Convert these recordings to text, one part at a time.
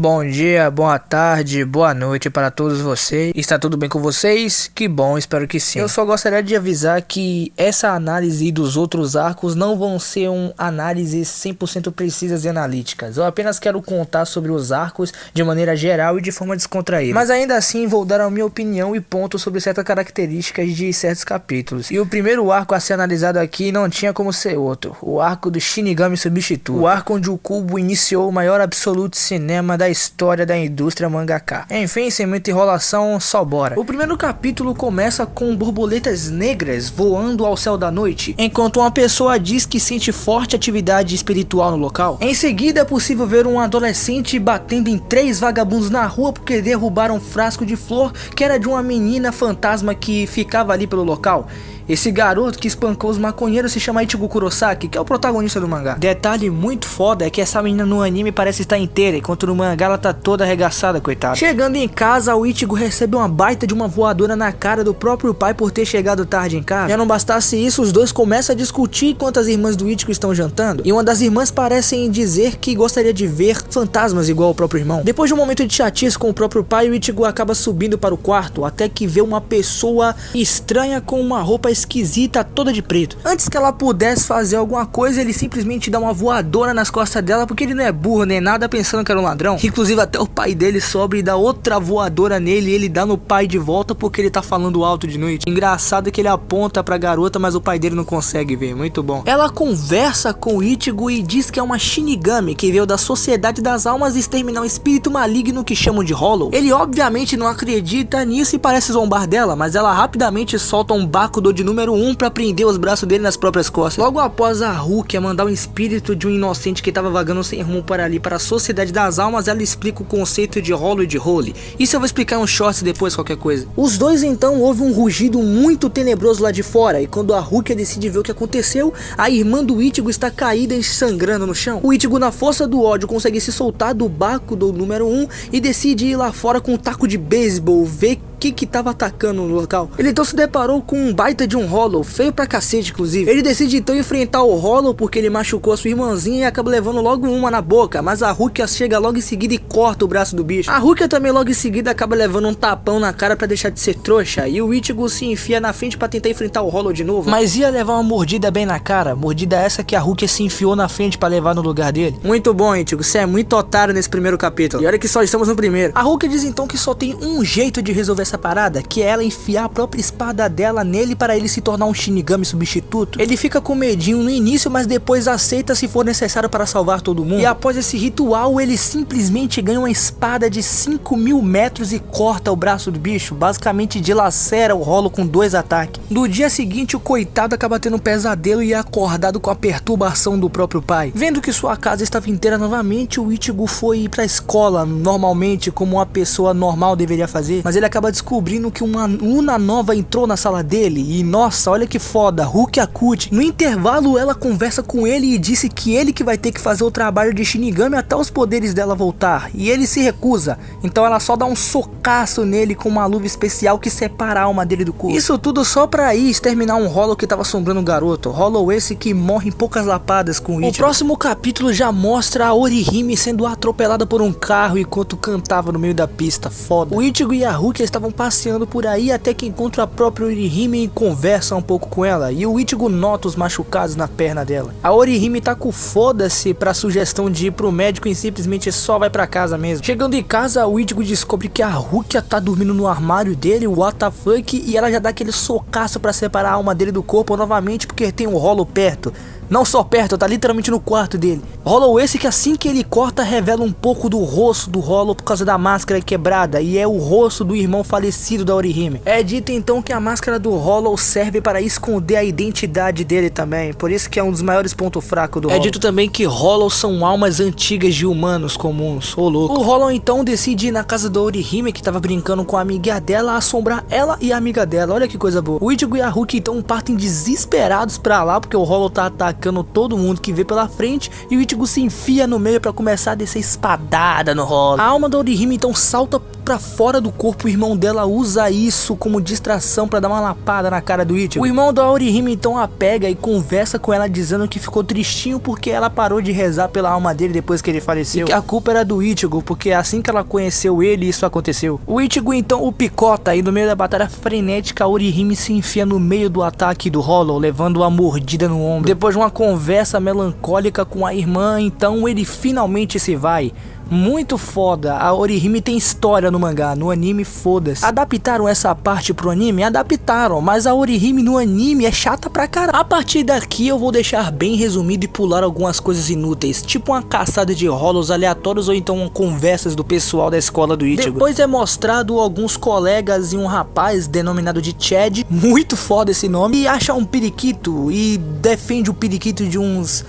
Bom dia, boa tarde, boa noite para todos vocês. Está tudo bem com vocês? Que bom, espero que sim. Eu só gostaria de avisar que essa análise dos outros arcos não vão ser análises 100% precisas e analíticas. Eu apenas quero contar sobre os arcos de maneira geral e de forma descontraída. Mas ainda assim vou dar a minha opinião e pontos sobre certas características de certos capítulos. E o primeiro arco a ser analisado aqui não tinha como ser outro. O arco do Shinigami Substituto. O arco onde o Kubo iniciou o maior absoluto cinema da história da indústria mangaka. Enfim, sem muita enrolação, só bora. O primeiro capítulo começa com borboletas negras voando ao céu da noite, enquanto uma pessoa diz que sente forte atividade espiritual no local. Em seguida é possível ver um adolescente batendo em 3 vagabundos na rua porque derrubaram um frasco de flor que era de uma menina fantasma que ficava ali pelo local. Esse garoto que espancou os maconheiros se chama Ichigo Kurosaki, que é o protagonista do mangá. Detalhe muito foda é que essa menina no anime parece estar inteira, enquanto no mangá ela tá toda arregaçada, coitada. Chegando em casa, o Ichigo recebe uma baita de uma voadora na cara do próprio pai por ter chegado tarde em casa. Já não bastasse isso, os dois começam a discutir enquanto as irmãs do Ichigo estão jantando, e uma das irmãs parece dizer que gostaria de ver fantasmas igual ao próprio irmão. Depois de um momento de chatice com o próprio pai, o Ichigo acaba subindo para o quarto, até que vê uma pessoa estranha com uma roupa esquisita, toda de preto. Antes que ela pudesse fazer alguma coisa, ele simplesmente dá uma voadora nas costas dela, porque ele não é burro nem nada, pensando que era um ladrão. Inclusive até o pai dele sobe e dá outra voadora nele, e ele dá no pai de volta porque ele tá falando alto de noite. Engraçado que ele aponta pra garota, mas o pai dele não consegue ver. Muito bom. Ela conversa com o Ichigo e diz que é uma Shinigami que veio da Sociedade das Almas exterminar um espírito maligno que chamam de Hollow. Ele obviamente não acredita nisso e parece zombar dela, mas ela rapidamente solta um Bakudo de número 1 pra prender os braços dele nas próprias costas. Logo após a Rukia mandar o espírito de um inocente que tava vagando sem rumo para ali para a Sociedade das Almas, ela explica o conceito de Hollow e de Holy. Isso eu vou explicar em um shorts depois, qualquer coisa. Os dois então ouvem um rugido muito tenebroso lá de fora, e quando a Rukia decide ver o que aconteceu, a irmã do Ichigo está caída e sangrando no chão. O Ichigo, na força do ódio, consegue se soltar do Bakudo número 1 e decide ir lá fora com um taco de beisebol, ver que tava atacando no local. Ele então se deparou com um baita de um Hollow, feio pra cacete inclusive. Ele decide então enfrentar o Hollow porque ele machucou a sua irmãzinha e acaba levando logo uma na boca, mas a Rukia chega logo em seguida e corta o braço do bicho. A Rukia também logo em seguida acaba levando um tapão na cara pra deixar de ser trouxa, e o Ichigo se enfia na frente pra tentar enfrentar o Hollow de novo, mas ia levar uma mordida bem na cara, mordida essa que a Rukia se enfiou na frente pra levar no lugar dele. Muito bom, Ichigo, você é muito otário nesse primeiro capítulo, e olha que só estamos no primeiro. A Rukia diz então que só tem um jeito de resolver essa parada, que é ela enfiar a própria espada dela nele para ele se tornar um Shinigami substituto. Ele fica com medinho no início, mas depois aceita se for necessário para salvar todo mundo. E após esse ritual, ele simplesmente ganha uma espada de 5.000 metros e corta o braço do bicho, basicamente dilacera o Hollow com 2 ataques. No dia seguinte, o coitado acaba tendo um pesadelo e é acordado com a perturbação do próprio pai. Vendo que sua casa estava inteira novamente, o Ichigo foi ir pra escola normalmente, como uma pessoa normal deveria fazer, mas ele acaba descobrindo que uma aluna nova entrou na sala dele, e nossa, olha que foda, Rukia Kuti. No intervalo ela conversa com ele e disse que ele que vai ter que fazer o trabalho de Shinigami até os poderes dela voltar, e ele se recusa, então ela só dá um socaço nele com uma luva especial que separa a alma dele do corpo. Isso tudo só pra ir exterminar um Hollow que tava assombrando o garoto, Hollow esse que morre em poucas lapadas com o Ichigo. O próximo capítulo já mostra a Orihime sendo atropelada por um carro enquanto cantava no meio da pista, foda. O Ichigo e a Rukia estavam passeando por aí até que encontra a própria Orihime e conversa um pouco com ela, e o Ichigo nota os machucados na perna dela. A Orihime tá com foda-se pra sugestão de ir pro médico e simplesmente só vai pra casa mesmo. Chegando em casa, o Ichigo descobre que a Rukia tá dormindo no armário dele, what the fuck, e ela já dá aquele socaço pra separar a alma dele do corpo novamente porque tem um Hollow perto. Não só perto, tá literalmente no quarto dele. Hollow esse que assim que ele corta revela um pouco do rosto do Hollow por causa da máscara quebrada, e é o rosto do irmão falecido da Orihime. É dito então que a máscara do Hollow serve para esconder a identidade dele também, por isso que é um dos maiores pontos fracos do Hollow. É dito também que Hollow são almas antigas de humanos comuns, ô louco. O Hollow então decide ir na casa da Orihime, que tava brincando com a amiga dela, assombrar ela e a amiga dela, olha que coisa boa. O Ichigo e a Rukia então partem desesperados pra lá, porque o Hollow tá atacando atacando todo mundo que vê pela frente, e o Ichigo se enfia no meio pra começar a descer espadada no Hollow. A alma da Orihime então salta pra fora do corpo, o irmão dela usa isso como distração pra dar uma lapada na cara do Ichigo. O irmão da Orihime então a pega e conversa com ela dizendo que ficou tristinho porque ela parou de rezar pela alma dele depois que ele faleceu, e que a culpa era do Ichigo, porque assim que ela conheceu ele, isso aconteceu. O Ichigo então o picota e no meio da batalha frenética a Orihime se enfia no meio do ataque do Hollow, levando uma mordida no ombro. Depois de uma conversa melancólica com a irmã, então ele finalmente se vai. Muito foda, a Orihime tem história no mangá, no anime foda-se. Adaptaram essa parte pro anime? Adaptaram, mas a Orihime no anime é chata pra caralho. A partir daqui eu vou deixar bem resumido e pular algumas coisas inúteis, tipo uma caçada de Hollows aleatórios ou então conversas do pessoal da escola do Ichigo. Depois é mostrado alguns colegas e um rapaz denominado de Chad, muito foda esse nome, e acha um periquito e defende o periquito de uns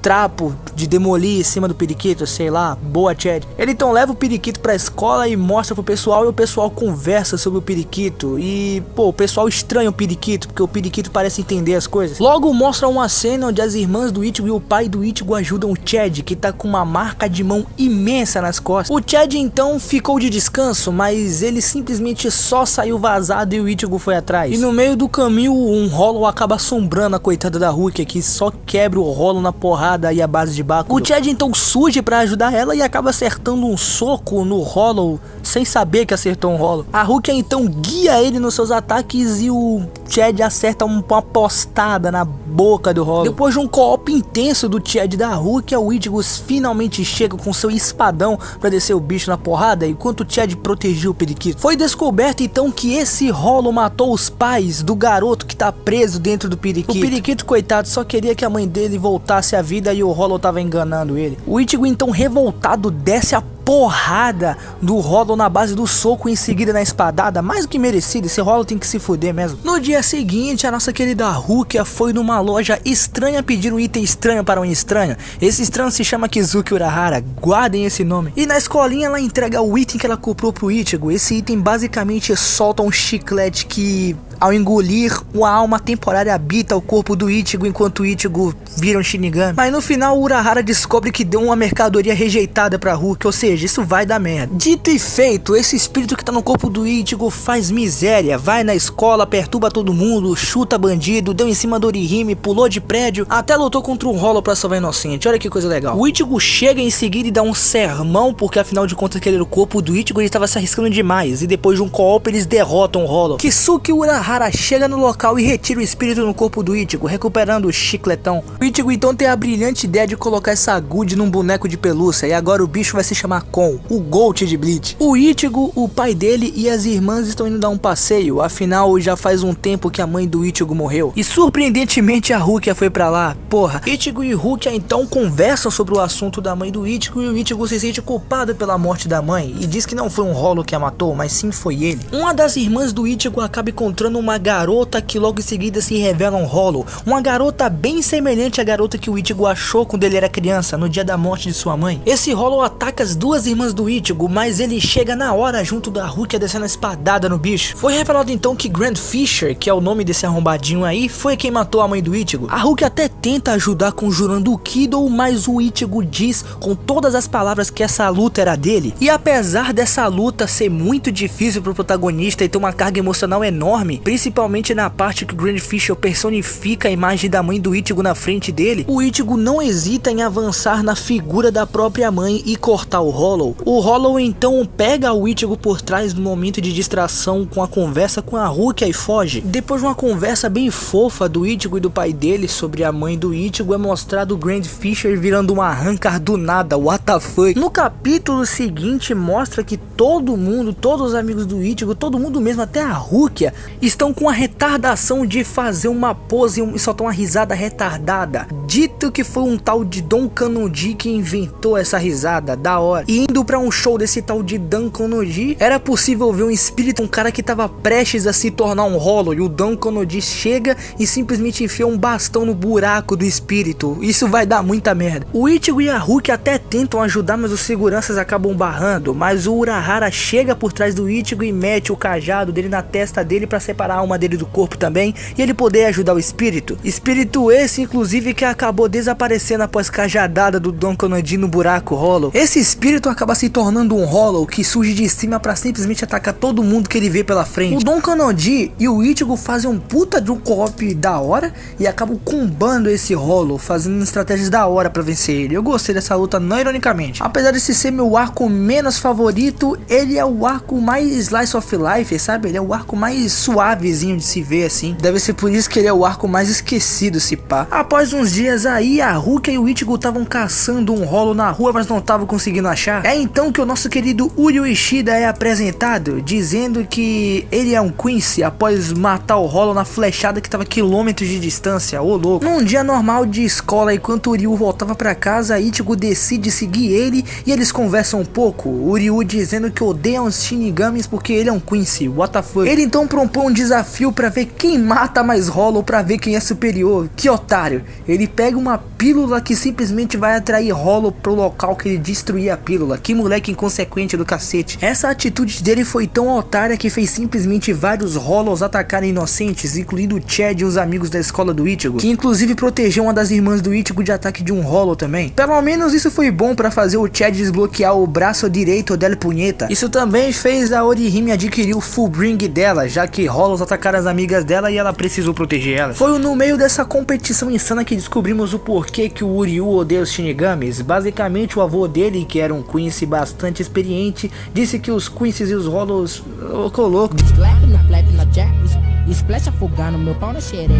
trapos de demolir em cima do periquito, sei lá, boa Chad. Ele então leva o periquito pra escola e mostra pro pessoal, e o pessoal conversa sobre o periquito, e pô, o pessoal estranha o periquito, porque o periquito parece entender as coisas. Logo mostra uma cena onde as irmãs do Ichigo e o pai do Ichigo ajudam o Chad, que tá com uma marca de mão imensa nas costas. O Chad então ficou de descanso, mas ele simplesmente só saiu vazado e o Ichigo foi atrás. E no meio do caminho um Hollow acaba assombrando a coitada da Rukia, que só quebra o Hollow na porrada e a base de Bakugo. O Chad então surge pra ajudar ela e acaba acertando um soco no Hollow sem saber que acertou um Hollow. A Rukia então guia ele nos seus ataques e o Chad acerta uma postada na boca do Hollow. Depois de um co-op intenso do Chad e da Rukia, o Ichigo finalmente chega com seu espadão pra descer o bicho na porrada, enquanto o Chad protegeu o periquito. Foi descoberto então que esse Hollow matou os pais do garoto que tá preso dentro do periquito. O periquito, coitado, só queria que a mãe dele voltasse à vida e o Hollow tava enganando ele. O Ichigo então revoltado desce a porrada do Hollow na base do soco e em seguida na espadada, mais do que merecido, esse Hollow tem que se fuder mesmo. No dia seguinte, a nossa querida Rukia foi numa loja estranha pedir um item estranho para um estranho. Esse estranho se chama Kizuki Urahara, guardem esse nome. E na escolinha ela entrega o item que ela comprou pro Ichigo. Esse item basicamente solta um chiclete que, ao engolir, uma alma temporária habita o corpo do Ichigo enquanto o Ichigo vira um Shinigami. Mas no final o Urahara descobre que deu uma mercadoria rejeitada pra Rukia, ou seja, isso vai dar merda. Dito e feito, esse espírito que tá no corpo do Ichigo faz miséria, vai na escola, perturba todo mundo, chuta bandido, deu em cima do Orihime, pulou de prédio, até lutou contra um Hollow pra salvar inocente. Olha que coisa legal. O Ichigo chega em seguida e dá um sermão, porque afinal de contas aquele era o corpo do Ichigo, ele estava se arriscando demais, e depois de um co-op eles derrotam o Hollow. Kisuke Urahara chega no local e retira o espírito no corpo do Ichigo, recuperando o chicletão. O Ichigo então tem a brilhante ideia de colocar essa Good num boneco de pelúcia, e agora o bicho vai se chamar Kon, o Gold de Bleach. O Ichigo, o pai dele e as irmãs estão indo dar um passeio, afinal já faz um tempo que a mãe do Ichigo morreu. E surpreendentemente a Rukia foi pra lá. Porra, Ichigo e Rukia então conversam sobre o assunto da mãe do Ichigo, e o Ichigo se sente culpado pela morte da mãe e diz que não foi um Hollow que a matou, mas sim foi ele. Uma das irmãs do Ichigo acaba encontrando uma garota que logo em seguida se revela um Hollow, uma garota bem semelhante à garota que o Ichigo achou quando ele era criança, no dia da morte de sua mãe. Esse Hollow ataca as duas irmãs do Ichigo, mas ele chega na hora junto da Rukia descendo a espadada no bicho. Foi revelado então que Grand Fisher, que é o nome desse arrombadinho aí, foi quem matou a mãe do Ichigo. A Rukia até tenta ajudar conjurando o Kido, mas o Ichigo diz com todas as palavras que essa luta era dele. E apesar dessa luta ser muito difícil pro protagonista e ter uma carga emocional enorme, principalmente na parte que o Grand Fisher personifica a imagem da mãe do Ichigo na frente dele, o Ichigo não hesita em avançar na figura da própria mãe e cortar o Hollow. O Hollow então pega o Ichigo por trás no momento de distração com a conversa com a Rukia e foge. Depois de uma conversa bem fofa do Ichigo e do pai dele sobre a mãe do Ichigo, é mostrado o Grand Fisher virando um arrancar do nada, what the fuck. No capítulo seguinte mostra que todo mundo, todos os amigos do Ichigo, todo mundo mesmo, até a Rukia, estão com a retardação de fazer uma pose e soltar uma risada retardada. Dito que foi um tal de Don Kanonji que inventou essa risada, da hora. E indo pra um show desse tal de Dan Kanonji, era possível ver um espírito, um cara que tava prestes a se tornar um Hollow, e o Dan Kanonji chega e simplesmente enfia um bastão no buraco do espírito. Isso vai dar muita merda. O Ichigo e a Rukia até tentam ajudar, mas os seguranças acabam barrando. Mas o Urahara chega por trás do Ichigo e mete o cajado dele na testa dele pra separar a alma dele do corpo também, e ele poder ajudar o espírito. Espírito esse, inclusive, que acabou desaparecendo após cajadada do Don Kanonji no buraco Hollow. Esse espírito acaba se tornando um Hollow que surge de cima pra simplesmente atacar todo mundo que ele vê pela frente. O Don Kanonji e o Ichigo fazem um puta de um co-op da hora e acabam combando esse Hollow, fazendo estratégias da hora pra vencer ele. Eu gostei dessa luta, não ironicamente. Apesar desse ser meu arco menos favorito, ele é o arco mais slice of life, sabe? Ele é o arco mais suavezinho de se ver assim. Deve ser por isso que ele é o arco mais esquecido, se pá. Após uns dias aí, a Rukia e o Ichigo estavam caçando um Hollow na rua, mas não estavam conseguindo achar. É então que o nosso querido Uryu Ishida é apresentado, dizendo que ele é um Quincy após matar o Hollow na flechada que estava a quilômetros de distância. Ô louco. Num dia normal de escola, enquanto o Uryu voltava pra casa, Ichigo decide seguir ele e eles conversam um pouco. O Uryu dizendo que odeia os Shinigamis porque ele é um Quincy. What the fuck? Ele então propõe um desafio pra ver quem mata mais Hollow, pra ver quem é superior. Que otário. Ele pega uma pílula que simplesmente vai atrair Hollow pro local que ele destruir a pílula. Que moleque inconsequente do cacete. Essa atitude dele foi tão otária que fez simplesmente vários Hollows atacarem inocentes, incluindo o Chad e os amigos da escola do Ichigo, que inclusive protegeu uma das irmãs do Ichigo de ataque de um Hollow também. Pelo menos isso foi bom pra fazer o Chad desbloquear o braço direito dela punheta. Isso também fez a Orihime adquirir o full bring dela, já que Hollows atacaram as amigas dela e ela precisou proteger ela. Foi no meio dessa competição insana que descobrimos o porquê que o Uryu odeia os Shinigamis. Basicamente o avô dele, que era um Quincy bastante experiente, disse que os Quincy's e os Hollows...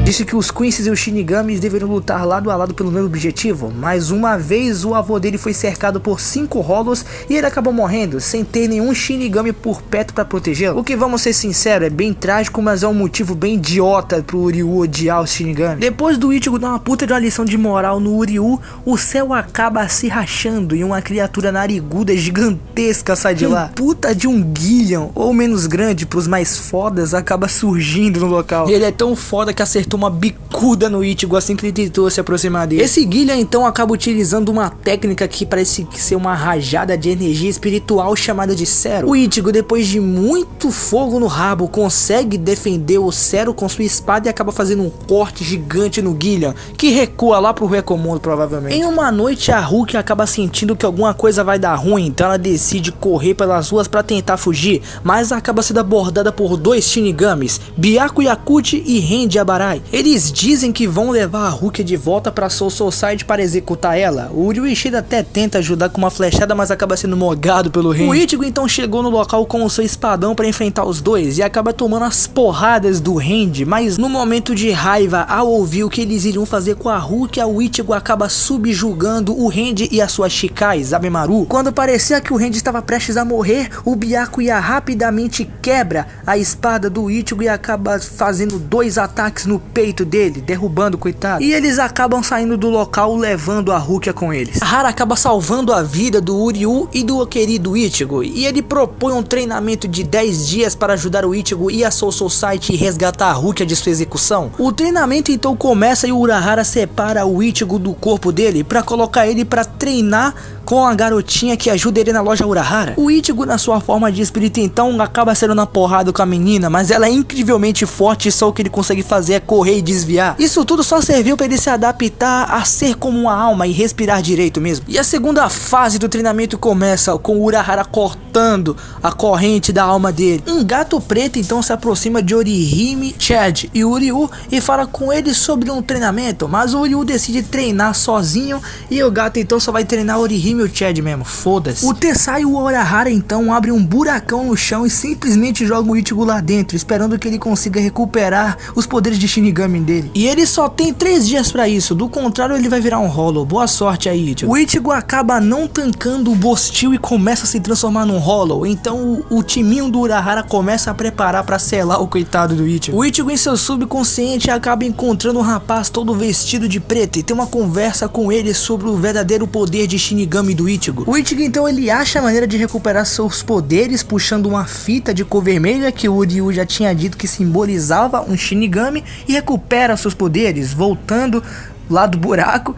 Disse que os Quincy's e os Shinigamis deveriam lutar lado a lado pelo mesmo objetivo, mas uma vez o avô dele foi cercado por 5 Hollows e ele acabou morrendo, sem ter nenhum Shinigami por perto pra protegê-lo. O que, vamos ser sinceros, é bem trágico, mas é um motivo bem idiota pro Uryu odiar os Shinigami. Depois do Ichigo dar uma puta de uma lição de moral no Uryu, o céu acaba se rachando e uma criatura nariguda gigantesca sai de lá. Puta de um Gillian, ou menos grande pros mais fodas, acaba surgindo no local. E ele é tão foda que acertou uma bicuda no Ichigo assim que ele tentou se aproximar dele. Esse Gillian então acaba utilizando uma técnica que parece ser uma rajada de energia espiritual chamada de Cero. O Ichigo, depois de muito fogo no rabo, consegue defender o Cero com sua espada e acaba fazendo um corte gigante no Gillian, que recua lá pro Recomundo provavelmente. Em uma noite, a Rukia acaba sentindo que alguma coisa vai dar ruim, então ela decide correr pelas ruas para tentar fugir, mas acaba sendo abordada por 2 Shinigamis, Byaku Yakuji e Ren Abarai. Eles dizem que vão levar a Rukia de volta pra Soul Society para executar ela. O Uryu Ishida até tenta ajudar com uma flechada, mas acaba sendo mogado pelo Ren. O Ichigo então chegou no local com o seu espadão para enfrentar os dois e acaba tomando as porradas do Ren, mas no momento de raiva, ao ouvir o que eles iriam fazer com a Rukia, o Ichigo acaba subjugando o Ren e a sua Shikai, Zabemaru. Quando parecia que o Ren estava prestes a morrer, o Byakuya rapidamente quebra a espada do Ichigo e acaba fazendo 2 ataques no peito dele, derrubando o coitado. E eles acabam saindo do local, levando a Rukia com eles. Hara acaba salvando a vida do Uryu e do querido Ichigo, e ele propõe um treinamento de 10 dias para ajudar o Ichigo e a Soul Society e resgatar a Rukia de sua execução. O treinamento então começa e o Urahara separa o Ichigo do corpo dele para colocar ele para treinar com a garotinha que ajuda ele na loja Urahara. O Ichigo, na sua forma de espírito, então acaba sendo na porrada com a menina, mas ela é incrivelmente forte e só o que ele consegue fazer é correr e desviar. Isso tudo só serviu para ele se adaptar a ser como uma alma e respirar direito mesmo. E a segunda fase do treinamento começa com o Urahara cortando a corrente da alma dele. Um gato preto então se aproxima de Orihime, Chad e Uryu e fala com ele sobre um treinamento, mas o Uryu decide treinar sozinho e o gato então só vai treinar Orihime e o Chad mesmo, foda-se. O Tessai e o Urahara então abrem um buracão no chão e simplesmente jogam o Ichigo lá dentro, esperando que ele consiga recuperar os poderes de Shinigami dele. E ele só tem 3 dias pra isso, do contrário ele vai virar um Hollow. Boa sorte aí, Ichigo. O Ichigo acaba não tancando o Bostil e começa a se transformar num Hollow, então o timinho do Urahara começa a preparar pra selar o coitado do Ichigo. O Ichigo em seu subconsciente acaba encontrando um rapaz todo vestido de preto e tem uma conversa com ele sobre o verdadeiro poder de Shinigami do Ichigo. O Ichigo então ele acha a maneira de recuperar seus poderes puxando uma fita de cor vermelha que o Uryu já tinha dito que simbolizava um Shinigami e recupera seus poderes voltando lá do buraco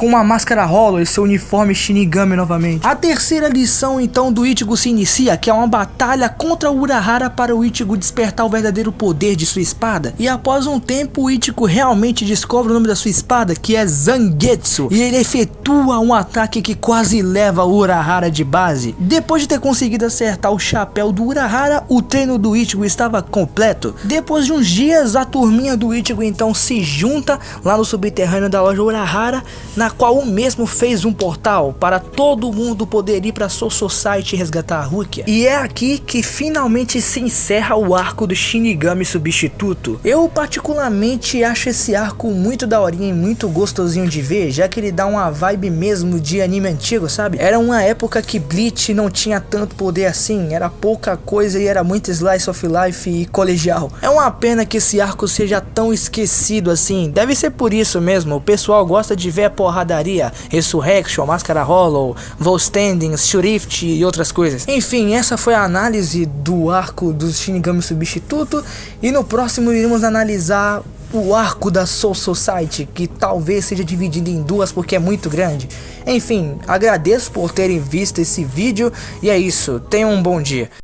com uma máscara Hollow e seu uniforme Shinigami novamente. A terceira lição então do Ichigo se inicia, que é uma batalha contra o Urahara para o Ichigo despertar o verdadeiro poder de sua espada. E após um tempo o Ichigo realmente descobre o nome da sua espada, que é Zangetsu, e ele efetua um ataque que quase leva o Urahara de base. Depois de ter conseguido acertar o chapéu do Urahara, o treino do Ichigo estava completo. Depois de uns dias, a turminha do Ichigo então se junta lá no subterrâneo da loja Urahara, na qual o mesmo fez um portal para todo mundo poder ir para Soul Society e resgatar a Rukia. E é aqui que finalmente se encerra o arco do Shinigami substituto. Eu particularmente acho esse arco muito daorinha e muito gostosinho de ver, já que ele dá uma vibe mesmo de anime antigo, sabe? Era uma época que Bleach não tinha tanto poder assim, era pouca coisa e era muito slice of life e colegial. É uma pena que esse arco seja tão esquecido assim, deve ser por isso mesmo, o pessoal gosta de ver a porradaria, Resurrection, Máscara Hollow, Volstanding, Shurift e outras coisas. Enfim, essa foi a análise do arco do Shinigami substituto, e no próximo iremos analisar o arco da Soul Society, que talvez seja dividido em duas porque é muito grande. Enfim, agradeço por terem visto esse vídeo e é isso, tenham um bom dia.